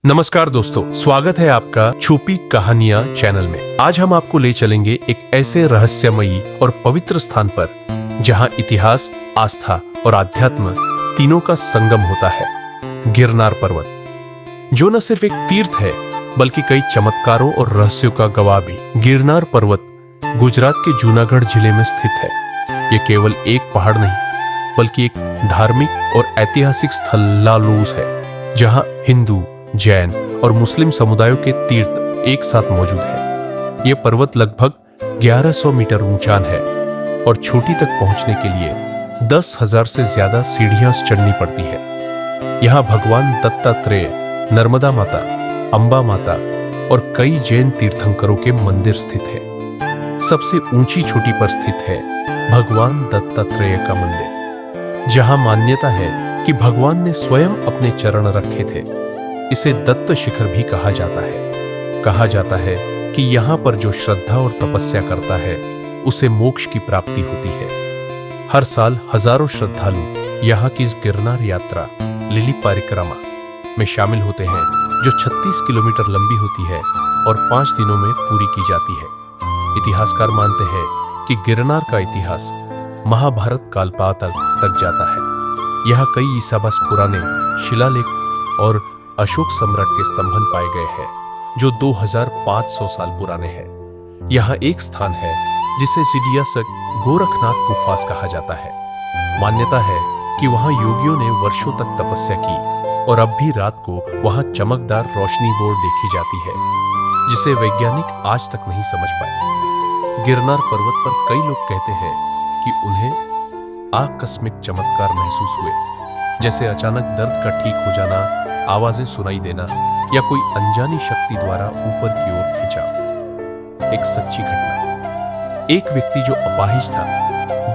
नमस्कार दोस्तों, स्वागत है आपका छुपी कहानियां चैनल में। आज हम आपको ले चलेंगे एक ऐसे रहस्यमयी और पवित्र स्थान पर जहां इतिहास, आस्था और आध्यात्म तीनों का संगम होता है। गिरनार पर्वत, जो न सिर्फ एक तीर्थ है बल्कि कई चमत्कारों और रहस्यों का गवाह भी। गिरनार पर्वत गुजरात के जूनागढ़ जिले में स्थित है। ये केवल एक पहाड़ नहीं बल्कि एक धार्मिक और ऐतिहासिक स्थलालूस है, जहां हिंदू, जैन और मुस्लिम समुदायों के तीर्थ एक साथ मौजूद हैं। यह पर्वत लगभग 1100 मीटर ऊंचान है और चोटी तक पहुंचने के लिए 10,000 से ज्यादा सीढ़ियां चढ़नी पड़ती है। यहाँ भगवान दत्तात्रेय, नर्मदा माता, अंबा माता और कई जैन तीर्थंकरों के मंदिर स्थित हैं। सबसे ऊंची चोटी पर स्थित है भगवान दत्तात्रेय का मंदिर, जहां मान्यता है कि भगवान ने स्वयं अपने चरण रखे थे। इसे दत्त शिखर भी कहा जाता है। कहा जाता है कि यहाँ पर जो श्रद्धा और तपस्या करता है उसे मोक्ष की प्राप्ति होती है। हर साल हजारों श्रद्धालु यहाँ की इस गिरनार यात्रा, लिली परिक्रमा में शामिल होते हैं, जो 36 किलोमीटर लंबी होती है और 5 दिनों में पूरी की जाती है। इतिहासकार मानते हैं कि गिरनार का इतिहास महाभारत काल तक जाता है। यहाँ कई ईसाबास पुराने शिलालेख और अशोक सम्राट के स्तंभन पाए गए हैं, जो 2500 साल पुराने हैं। यहाँ एक स्थान है जिसे सिडियासक गोरखनाथ गुफास कहा जाता है। मान्यता है कि वहां योगियों ने वर्षों तक तपस्या की और अब भी रात को वहां चमकदार रोशनी बोर्ड देखी जाती है, जिसे वैज्ञानिक आज तक नहीं समझ पाए। गिरनार पर्वत पर कई लोग कहते हैं कि उन्हें आकस्मिक चमत्कार महसूस हुए, जैसे अचानक दर्द का ठीक हो जाना, आवाजें सुनाई देना या कोई अनजानी शक्ति द्वारा ऊपर की ओर खिंचाव। एक सच्ची घटना। एक व्यक्ति जो अपाहिज था,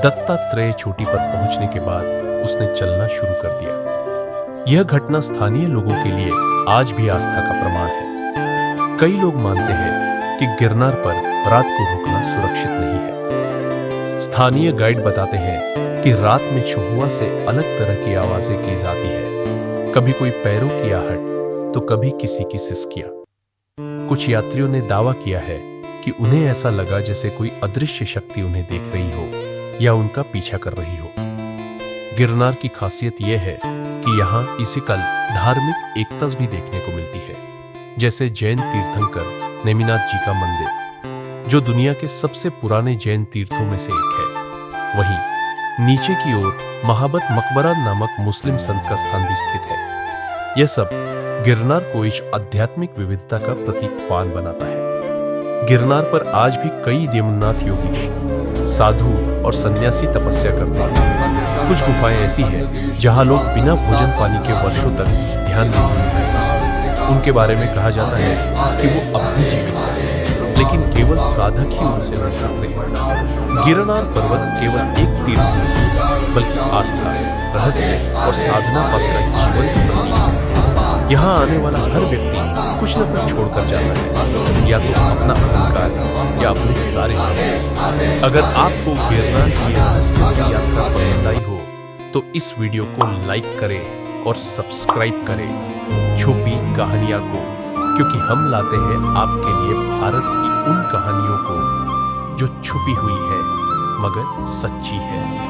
दत्तात्रेय चोटी पर पहुंचने के बाद उसने चलना शुरू कर दिया। यह घटना स्थानीय लोगों के लिए आज भी आस्था का प्रमाण है। कई लोग मानते हैं कि गिरनार पर रात को रुकना सुरक्षित नहीं है। स्थानीय गाइड बताते हैं कि रात में चुहुआ से अलग तरह की आवाजें की जाती है, कभी कोई पैरों की आहट तो कभी किसी की सिसकियां। कुछ यात्रियों ने दावा किया है कि उन्हें ऐसा लगा जैसे कोई अदृश्य शक्ति उन्हें देख रही हो या उनका पीछा कर रही हो। गिरनार की खासियत यह है कि यहाँ इसी कल धार्मिक एकता भी देखने को मिलती है, जैसे जैन तीर्थंकर नेमिनाथ जी का मंदिर, जो दुनिया के सबसे पुराने जैन तीर्थों में से एक है। वहीं नीचे की ओर महाबत मकबरा नामक मुस्लिम संत का स्थान भी स्थित है। यह सब गिरनार को इस आध्यात्मिक विविधता का प्रतीक बनाता है। गिरनार पर आज भी कई देवनाथ योगी, साधु और सन्यासी तपस्या करते हैं। कुछ गुफाएं ऐसी हैं जहां लोग बिना भोजन पानी के वर्षों तक ध्यान में हैं। उनके बारे में कहा जाता है कि वो अब भी जीवित हैं, लेकिन केवल साधक ही उनसे मिल सकते हैं। गिरनार पर्वत केवल एक तीर्थ नहीं बल्कि आस्था, रहस्य और साधना पथ का जीवन प्रतीक है। यहाँ आने वाला हर व्यक्ति कुछ न कुछ छोड़कर जाता है, या तो अपना अहंकार या अपने सारे सपने। अगर आपको गिरनार की रहस्यमयी यात्रा पसंद आई हो तो इस वीडियो को लाइक करें और सब्सक्राइब करें छुपी कहानियां को, क्योंकि हम लाते हैं आपके लिए भारत की उन कहानियों को जो छुपी हुई है मगर सच्ची है।